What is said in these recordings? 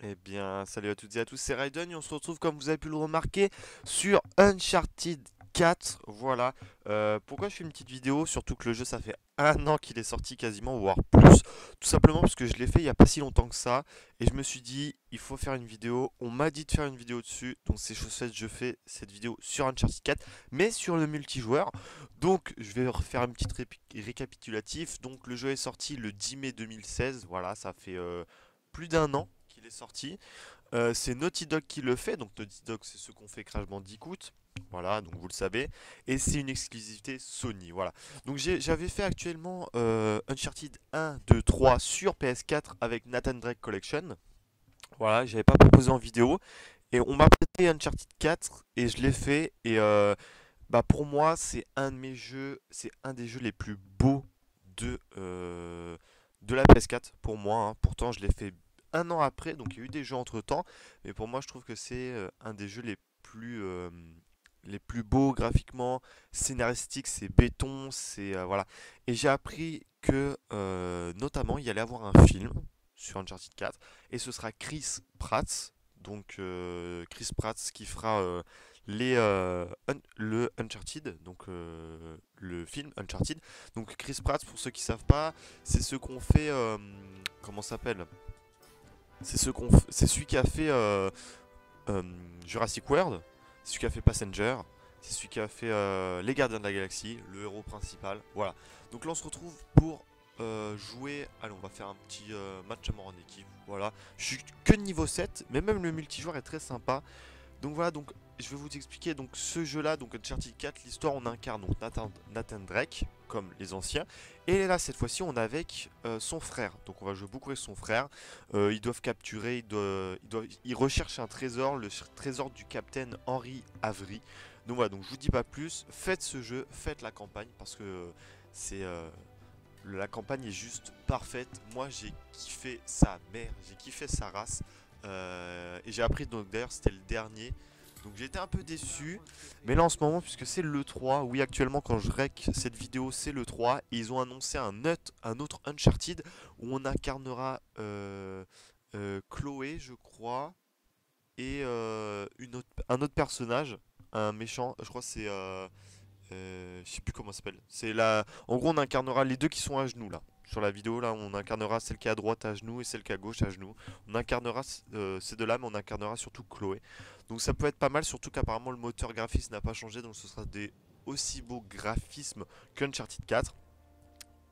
Eh bien, salut à toutes et à tous, c'est Raiden et on se retrouve comme vous avez pu le remarquer sur Uncharted 4. Voilà. Pourquoi je fais une petite vidéo? Surtout que le jeu ça fait un an qu'il est sorti quasiment, voire plus. Tout simplement parce que je l'ai fait il n'y a pas si longtemps que ça. Et je me suis dit, il faut faire une vidéo. On m'a dit de faire une vidéo dessus. Donc c'est chose faite, je fais cette vidéo sur Uncharted 4, mais sur le multijoueur. Donc je vais refaire une petite récapitulatif. Donc le jeu est sorti le 10 mai 2016. Voilà, ça fait plus d'un an qu'il est sorti. C'est Naughty Dog qui le fait, donc Naughty Dog c'est ceux qu'on fait Crash Bandicoot, voilà, donc vous le savez, et c'est une exclusivité Sony, voilà. Donc j'avais fait actuellement Uncharted 1, 2, 3 sur PS4 avec Nathan Drake Collection, voilà, j'avais pas proposé en vidéo, et on m'a prêté Uncharted 4, et je l'ai fait, et bah pour moi c'est un de mes jeux, c'est un des jeux les plus beaux de la PS4 pour moi, hein. Pourtant je l'ai fait un an après, donc il y a eu des jeux entre temps, mais pour moi je trouve que c'est un des jeux les plus beaux graphiquement, scénaristiques, c'est béton, c'est voilà. Et j'ai appris que notamment il y allait avoir un film sur Uncharted 4 et ce sera Chris Pratt, donc Chris Pratt qui fera le Uncharted, donc le film Uncharted. Donc Chris Pratt, pour ceux qui savent pas, c'est ce qu'on fait, comment ça s'appelle? C'est celui qui a fait euh, Jurassic World, c'est celui qui a fait Passenger, c'est celui qui a fait Les Gardiens de la Galaxie, le héros principal. Voilà. Donc là on se retrouve pour jouer. Allez, on va faire un petit match à mort en équipe. Voilà. Je suis que niveau 7, mais même le multijoueur est très sympa. Donc voilà, donc je vais vous expliquer donc ce jeu-là, donc Uncharted 4, l'histoire on incarne donc Nathan Drake comme les anciens, et là cette fois-ci on est avec son frère. Donc on va jouer beaucoup avec son frère. Ils doivent capturer, ils recherchent un trésor, le trésor du capitaine Henry Avery. Donc voilà, donc je vous dis pas plus. Faites ce jeu, faites la campagne parce que c'est la campagne est juste parfaite. Moi j'ai kiffé sa mère, j'ai kiffé sa race. Et j'ai appris, donc d'ailleurs c'était le dernier. Donc j'étais un peu déçu. Mais là en ce moment, puisque c'est le 3, oui actuellement quand je rec cette vidéo c'est le 3. Et ils ont annoncé un autre Uncharted où on incarnera Chloé je crois. Et un autre personnage, un méchant, je crois que c'est... je sais plus comment ça s'appelle. C'est la... En gros, on incarnera les deux qui sont à genoux là. Sur la vidéo là, on incarnera celle qui est à droite à genoux et celle qui est à gauche à genoux. On incarnera ces deux-là, mais on incarnera surtout Chloé. Donc ça peut être pas mal, surtout qu'apparemment le moteur graphisme n'a pas changé, donc ce sera des aussi beaux graphismes qu'Uncharted 4.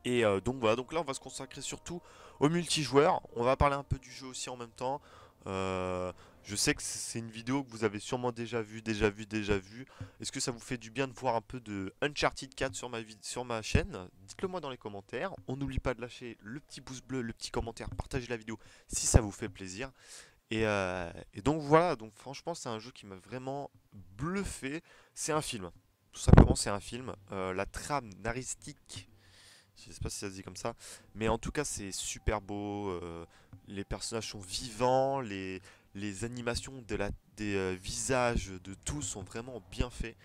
Et donc voilà, donc là on va se consacrer surtout au multijoueur. On va parler un peu du jeu aussi en même temps. Euh, je sais que c'est une vidéo que vous avez sûrement déjà vue, déjà vu. Est-ce que ça vous fait du bien de voir un peu de Uncharted 4 sur ma chaîne? Dites-le moi dans les commentaires. On n'oublie pas de lâcher le petit pouce bleu, le petit commentaire, partager la vidéo si ça vous fait plaisir. Et donc voilà, donc franchement c'est un jeu qui m'a vraiment bluffé. C'est un film. Tout simplement c'est un film. La trame naristique, je sais pas si ça se dit comme ça, mais en tout cas c'est super beau. Les personnages sont vivants, les animations des visages de tous sont vraiment bien faits.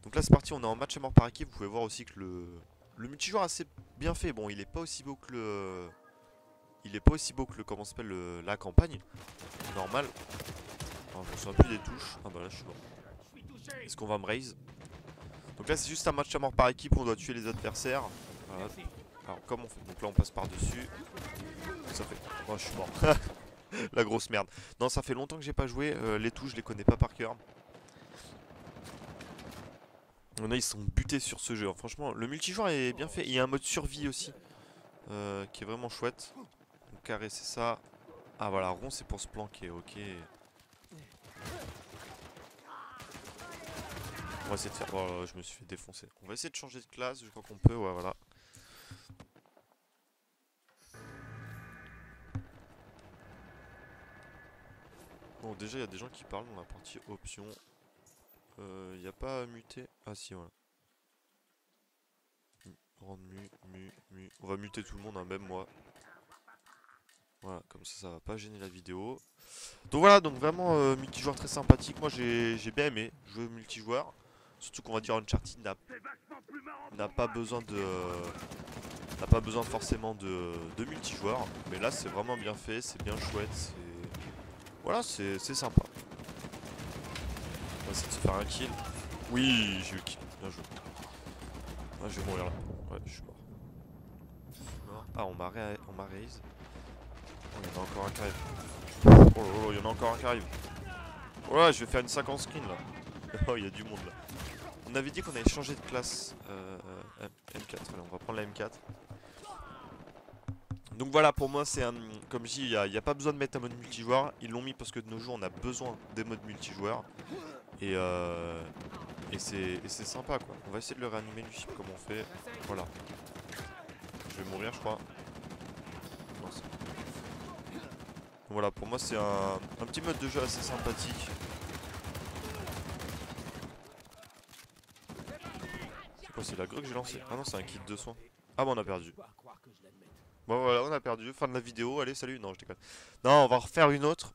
Donc là c'est parti, on est en match à mort par équipe. Vous pouvez voir aussi que le multijoueur est assez bien fait. Bon, il est pas aussi beau que comment s'appelle la campagne normal. Alors, je me souviens plus des touches. Ah bah là je suis mort. Est-ce qu'on va me raise? Donc là c'est juste un match à mort par équipe où on doit tuer les adversaires. Voilà. Alors comment on fait? Donc là on passe par dessus. Ça fait... Oh je suis mort. La grosse merde. Non, ça fait longtemps que j'ai pas joué. Les touches je les connais pas par cœur. Il y en a ils sont butés sur ce jeu, hein. Franchement le multijoueur est bien fait. Il y a un mode survie aussi qui est vraiment chouette. Donc carré c'est ça. Ah voilà, rond c'est pour se planquer, ok. On va essayer de faire... Oh là là, je me suis fait défoncer. On va essayer de changer de classe, je crois qu'on peut, ouais voilà. Bon déjà il y a des gens qui parlent dans la partie options. Il n'y a pas à muter. Ah si voilà. Rendre mu. On va muter tout le monde, hein, même moi. Voilà, comme ça va pas gêner la vidéo. Donc voilà, donc vraiment multijoueur très sympathique. Moi j'ai bien aimé jouer au multijoueur. Surtout qu'on va dire Uncharted n'a pas besoin de n'a pas besoin forcément de multijoueur. Mais là c'est vraiment bien fait, c'est bien chouette. Voilà, c'est sympa. On va essayer de se faire un kill. Oui, j'ai eu le kill. Bien joué. Ah, je vais mourir là. Ouais, je suis mort. Ah, on m'a raise. Oh, il y en a encore un qui arrive. Oh là là, il y en a encore un qui arrive. Oh là, je vais faire une 50 screen là. Oh, il y a du monde là. On avait dit qu'on allait changer de classe. M4, allez, on va prendre la M4. Donc voilà, pour moi, c'est un. Comme je dis, il n'y a pas besoin de mettre un mode multijoueur. Ils l'ont mis parce que de nos jours, on a besoin des modes multijoueurs. Et, c'est sympa quoi. On va essayer de le réanimer lui, comme on fait. Voilà. Je vais mourir, je crois. Non, voilà, pour moi, c'est un petit mode de jeu assez sympathique. C'est quoi, c'est la grue que j'ai lancée? Ah non, c'est un kit de soins. Ah bah on a perdu. Bon voilà, on a perdu. Fin de la vidéo. Allez, salut. Non, je déconne. Non, on va refaire une autre.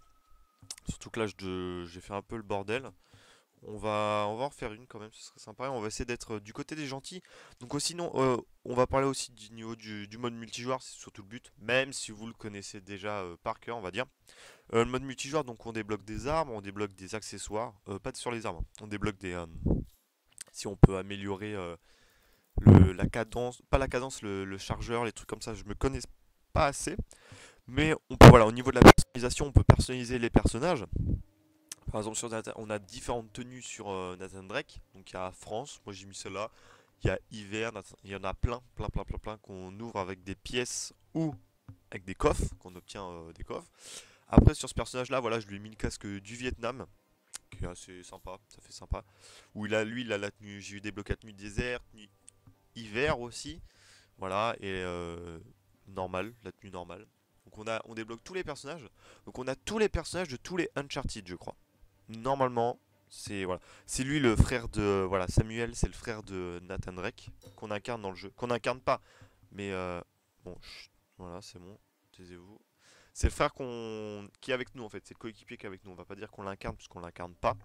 Surtout que là, j'ai fait un peu le bordel. On va en refaire une quand même, ce serait sympa. Et on va essayer d'être du côté des gentils. Donc sinon, on va parler aussi du niveau du mode multijoueur, c'est surtout le but. Même si vous le connaissez déjà par cœur, on va dire. Le mode multijoueur, donc on débloque des armes, on débloque des accessoires. Pas sur les armes, hein. On débloque des... si on peut améliorer la cadence, pas la cadence, le chargeur, les trucs comme ça, je me connais pas assez. Mais on peut, voilà, au niveau de la personnalisation, on peut personnaliser les personnages. Par exemple, sur Nathan, on a différentes tenues sur Nathan Drake. Donc il y a France, moi j'ai mis celle-là. Il y a hiver, il y en a plein qu'on ouvre avec des pièces ou avec des coffres, qu'on obtient des coffres. Après sur ce personnage-là, voilà, je lui ai mis le casque du Vietnam, qui est assez sympa, ça fait sympa. Où lui, il a la tenue, j'ai eu débloqué la tenue désert, tenue hiver aussi. Voilà, et normal, la tenue normale. Donc on débloque tous les personnages. Donc on a tous les personnages de tous les Uncharted, je crois. Normalement, c'est voilà, c'est lui le frère de voilà, Samuel, c'est le frère de Nathan Drake qu'on incarne dans le jeu, qu'on incarne pas, mais bon, chut, voilà, c'est bon, taisez-vous. C'est le frère qui est avec nous en fait, c'est le coéquipier qui est avec nous. On va pas dire qu'on l'incarne parce qu'on l'incarne pas,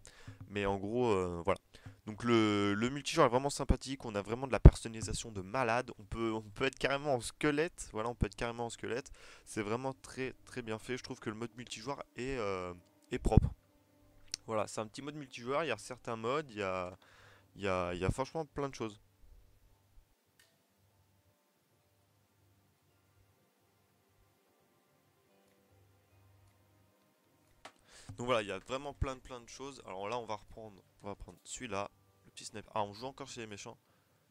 mais en gros, voilà. Donc le multijoueur est vraiment sympathique. On a vraiment de la personnalisation de malade. On peut être carrément en squelette. Voilà, on peut être carrément en squelette. C'est vraiment très très bien fait. Je trouve que le mode multijoueur est propre. Voilà, c'est un petit mode multijoueur, il y a certains modes, il y a franchement plein de choses. Donc voilà, il y a vraiment plein de choses. Alors là, on va prendre celui-là, le petit sniper. Ah, on joue encore chez les méchants.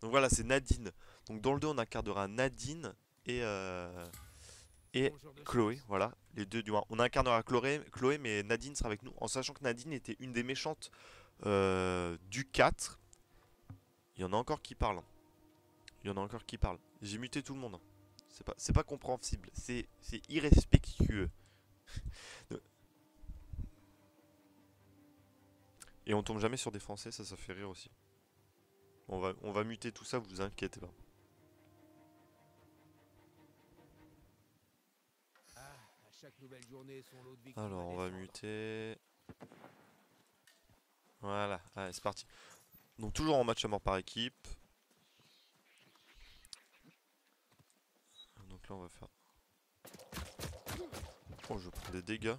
Donc voilà, c'est Nadine. Donc dans le 2, on incarnera Nadine et, et Chloé. Voilà, les deux du moins. On incarnera Chloé, mais Nadine sera avec nous. En sachant que Nadine était une des méchantes du 4. Il y en a encore qui parlent. Il y en a encore qui parlent. J'ai muté tout le monde. C'est pas compréhensible. C'est irrespectueux. Et on tombe jamais sur des Français, ça fait rire aussi. On va muter tout ça, vous inquiétez pas. Alors, on va muter. Voilà, allez, c'est parti. Donc, toujours en match à mort par équipe. Donc là, on va faire. Oh, je prends des dégâts.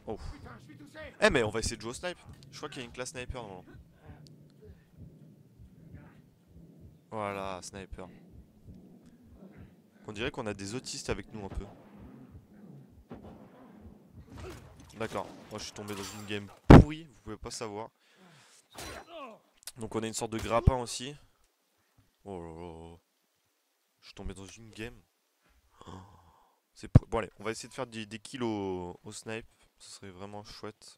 Oh. Eh, mais on va essayer de jouer au snipe. Je crois qu'il y a une classe sniper normalement. Voilà, sniper. On dirait qu'on a des autistes avec nous un peu. D'accord, moi je suis tombé dans une game pourrie, vous pouvez pas savoir. Donc on a une sorte de grappin aussi. Oh là là. Je suis tombé dans une game. Oh, bon allez, on va essayer de faire des kills au snipe. Ce serait vraiment chouette.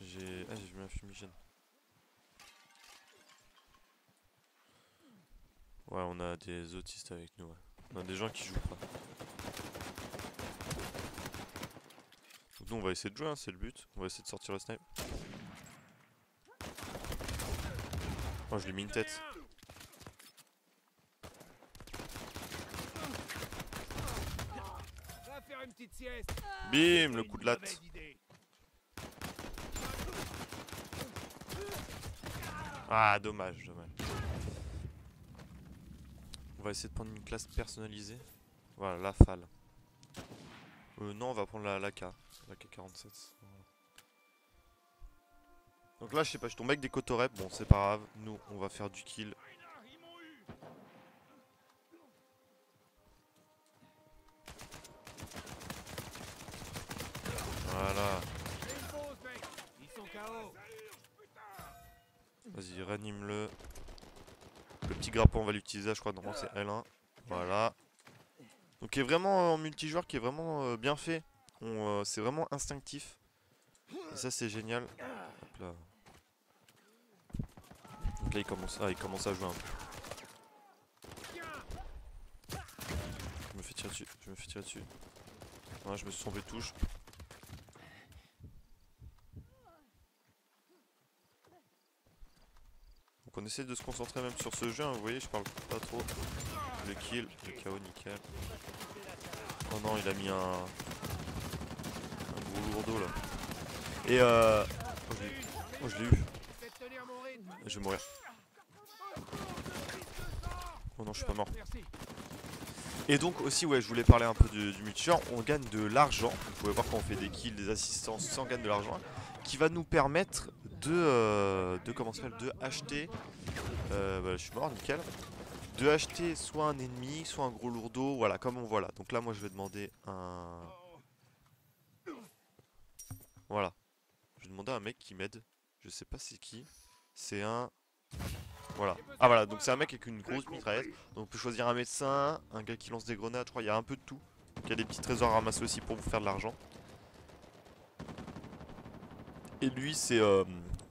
J'ai vu un fumigène. Ouais, on a des autistes avec nous. Ouais. On a des gens qui jouent pas. Donc nous on va essayer de jouer, hein, c'est le but. On va essayer de sortir le snipe. Oh, je lui ai mis une tête. Bim, le coup de latte. Ah, dommage, dommage. On va essayer de prendre une classe personnalisée. Voilà, la FAL. Non, on va prendre la AK. La AK-47. Voilà. Donc là, je sais pas, je tombe avec des cotorep. Bon, c'est pas grave. Nous, on va faire du kill. Voilà. Vas-y, ranime-le. Le petit grappin, on va l'utiliser, je crois. Normalement, c'est L1. Voilà. Donc, qui est vraiment en multijoueur, qui est vraiment bien fait. C'est vraiment instinctif. Et ça, c'est génial. Hop là. Donc là, il commence à jouer un peu. Je me fais tirer dessus. Je me fais tirer dessus. Voilà, je me suis trompé de touche. Donc on essaie de se concentrer même sur ce jeu, hein, vous voyez, je parle pas trop. Le kill, le KO, nickel. Oh non, il a mis un gros lourdeau là. Et oh, je l'ai eu. Je vais mourir. Oh non, je suis pas mort. Et donc aussi, ouais, je voulais parler un peu du multijoueur. On gagne de l'argent. Vous pouvez voir quand on fait des kills, des assistances, on gagne de l'argent. Qui va nous permettre comment ça s'appelle, de acheter. Bah, je suis mort, nickel. De acheter soit un ennemi, soit un gros lourdeau, voilà, comme on voit là. Donc là, moi, je vais demander un... Voilà. Je vais demander à un mec qui m'aide. Je sais pas c'est qui. C'est un... Voilà. Ah voilà, donc c'est un mec avec une grosse mitraillette. Donc on peut choisir un médecin, un gars qui lance des grenades, je crois, il y a un peu de tout. Donc il y a des petits trésors à ramasser aussi pour vous faire de l'argent. Et lui, c'est...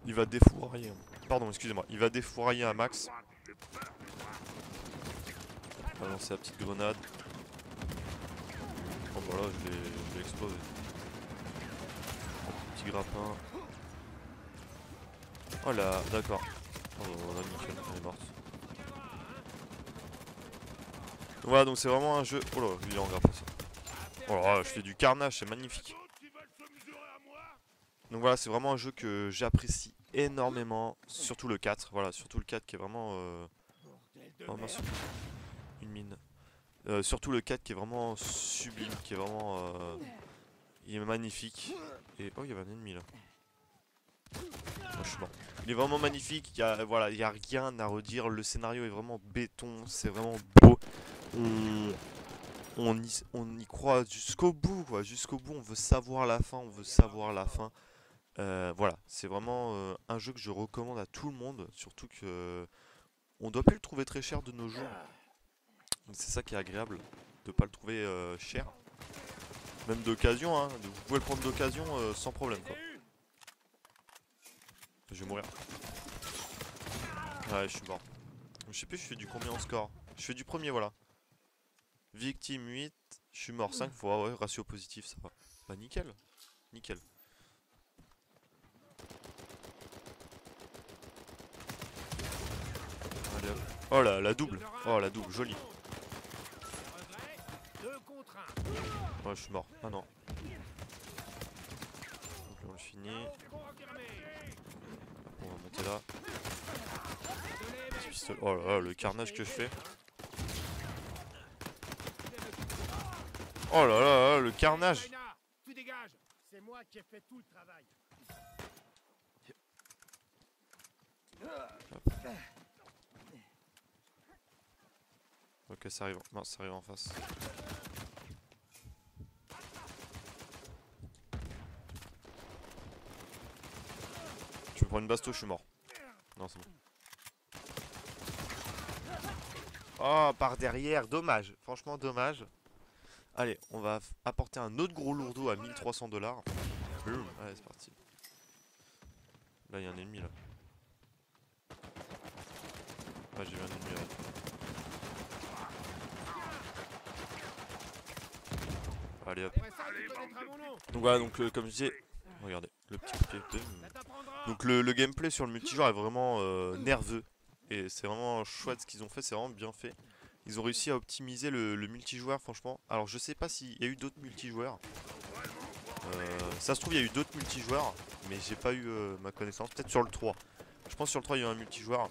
il va défourailler... Pardon, excusez-moi. Il va défourailler un max. Il va lancer la petite grenade. Oh voilà, je l'ai explosé. Petit grappin. Oh là, d'accord. Oh voilà, nickel, elle est morte. Voilà, donc c'est vraiment un jeu... Oh là, lui il est en grappin ça. Oh là, je fais du carnage, c'est magnifique. Donc voilà, c'est vraiment un jeu que j'apprécie énormément. Surtout le 4, voilà, surtout le 4 qui est vraiment... Oh mince, une mine. Surtout le 4 qui est vraiment sublime, qui est vraiment... Il est magnifique. Et oh, il y avait un ennemi là. Moi je suis mort. Il est vraiment magnifique, voilà, il y a rien à redire. Le scénario est vraiment béton, c'est vraiment beau. On y croit jusqu'au bout, quoi. Jusqu'au bout, on veut savoir la fin, on veut savoir la fin. Voilà, c'est vraiment un jeu que je recommande à tout le monde. Surtout que on doit plus le trouver très cher de nos jours. C'est ça qui est agréable, de pas le trouver cher. Même d'occasion, hein. Vous pouvez le prendre d'occasion sans problème, quoi. Je vais mourir. Ouais, je suis mort. Je sais plus, je fais du combien en score. Je fais du premier, voilà. Victime 8, je suis mort 5 fois, ouais, ratio positif, ça va. Bah nickel, nickel. Allez hop. Oh là, la double. Oh la double, jolie. Ouais, je suis mort. Ah non. Donc là, on le finit. On va monter là. Oh là là, le carnage que je fais. Oh là là, le carnage. C'est moi qui ai fait tout le travail. Ok, ça arrive. Non, ça arrive en face. Je me prends une basto, je suis mort. Non, c'est bon. Oh, par derrière, dommage. Franchement, dommage. Allez, on va apporter un autre gros lourdeau à 1300 $. Allez, c'est parti. Là, il y a un ennemi là. Ouais, j'ai vu un ennemi là. Allez hop. Donc voilà, donc comme je disais, regardez, le petit pied de... Donc le gameplay sur le multijoueur est vraiment nerveux. Et c'est vraiment chouette ce qu'ils ont fait, c'est vraiment bien fait. Ils ont réussi à optimiser le multijoueur, franchement. Alors je sais pas s'il y a eu d'autres multijoueurs. Ça se trouve il y a eu d'autres multijoueurs, mais j'ai pas eu ma connaissance. Peut-être sur le 3. Je pense que sur le 3 il y a un multijoueur.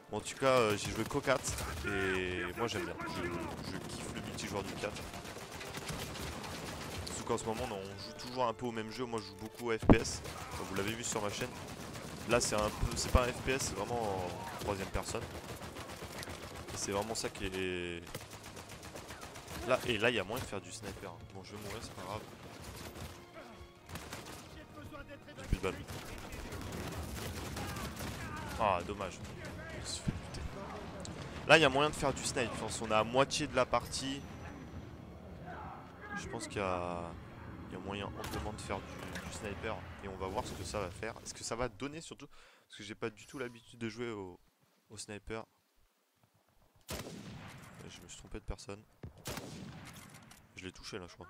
Bon, en tout cas, j'ai joué qu'au 4 et moi j'aime bien. Je kiffe le multijoueur du 4. Surtout qu'en ce moment, on joue toujours un peu au même jeu. Moi, je joue beaucoup à FPS. Comme vous l'avez vu sur ma chaîne. Là, c'est pas un FPS, c'est vraiment en troisième personne. Et c'est vraiment ça qui est. Là, et là, il y a moyen de faire du sniper. Bon, je vais mourir, c'est pas grave. J'ai plus de balles. Ah, dommage. Je me suis fait buter. Là, il y a moyen de faire du snipe. Je pense qu'on est à moitié de la partie. Je pense qu'il y a moyen amplement de faire du sniper. Et on va voir ce que ça va faire. Est-ce que ça va donner surtout? Parce que j'ai pas du tout l'habitude de jouer au sniper. Et je me suis trompé de personne. Je l'ai touché là, je crois.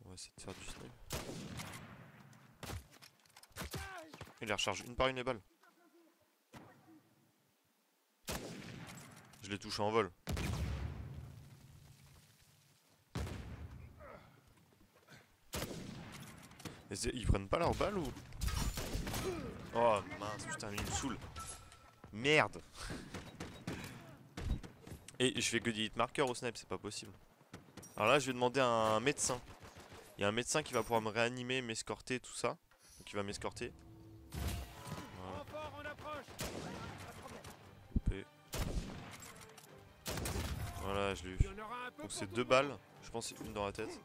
On va essayer de faire du snipe. Il les recharge une par une les balles. Je l'ai touché en vol. Et ils prennent pas leurs balles ou? Oh mince, putain, il me saoule. Merde. Et je fais que des hitmarkers au snipe, c'est pas possible. Alors là, je vais demander à un médecin. Il y a un médecin qui va pouvoir me réanimer, m'escorter, tout ça. Donc il va m'escorter. Voilà. Voilà, je l'ai eu. Donc c'est 2 balles. Je pense que c'est une dans la tête.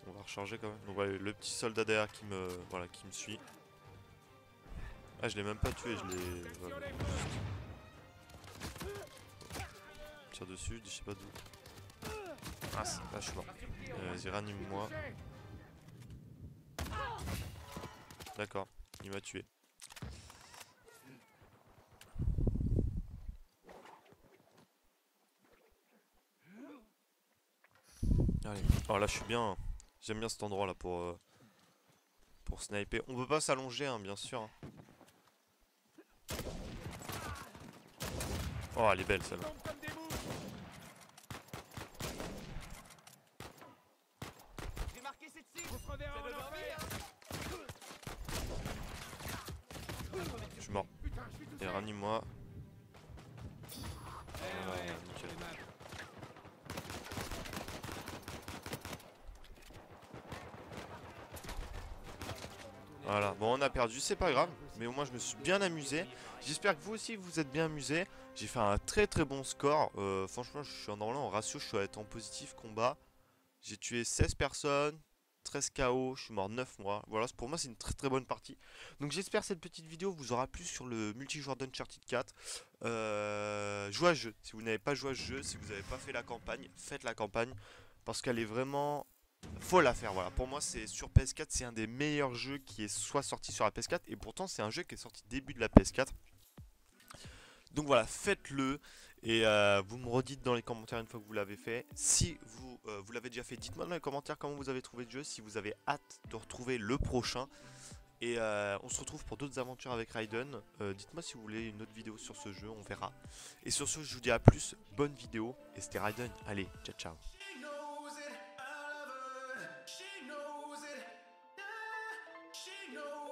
On va recharger quand même. Donc voilà, le petit soldat derrière qui me suit. Ah, je l'ai même pas tué, je l'ai. Voilà. Tire dessus, je sais pas d'où. Ah, là je suis mort. Vas-y, ranime-moi. D'accord, il m'a tué. Allez. Alors là, je suis bien. J'aime bien cet endroit là pour sniper. On peut pas s'allonger, hein, bien sûr. Oh, elle est belle celle-là. Je suis mort. Et ranime-moi. Voilà, nickel. Voilà, bon on a perdu, c'est pas grave, mais au moins je me suis bien amusé. J'espère que vous aussi vous êtes bien amusés. J'ai fait un très très bon score. Franchement, je suis en ratio, je suis être en positif combat. J'ai tué 16 personnes, 13 KO, je suis mort 9 mois. Voilà, pour moi c'est une très très bonne partie. Donc j'espère que cette petite vidéo vous aura plu sur le multijoueur d'Uncharted 4. Jouez à ce jeu, si vous n'avez pas joué à ce jeu, si vous n'avez pas fait la campagne, faites la campagne. Parce qu'elle est vraiment... Faut la faire, voilà. Pour moi, c'est sur PS4, c'est un des meilleurs jeux qui est soit sorti sur la PS4. Et pourtant, c'est un jeu qui est sorti début de la PS4. Donc voilà, faites-le. Et vous me redites dans les commentaires une fois que vous l'avez fait. Si vous l'avez déjà fait, dites-moi dans les commentaires comment vous avez trouvé le jeu. Si vous avez hâte de retrouver le prochain. Et on se retrouve pour d'autres aventures avec Raiden. Dites-moi si vous voulez une autre vidéo sur ce jeu, on verra. Et sur ce, je vous dis à plus, bonne vidéo. Et c'était Raiden. Allez, ciao ciao. She knows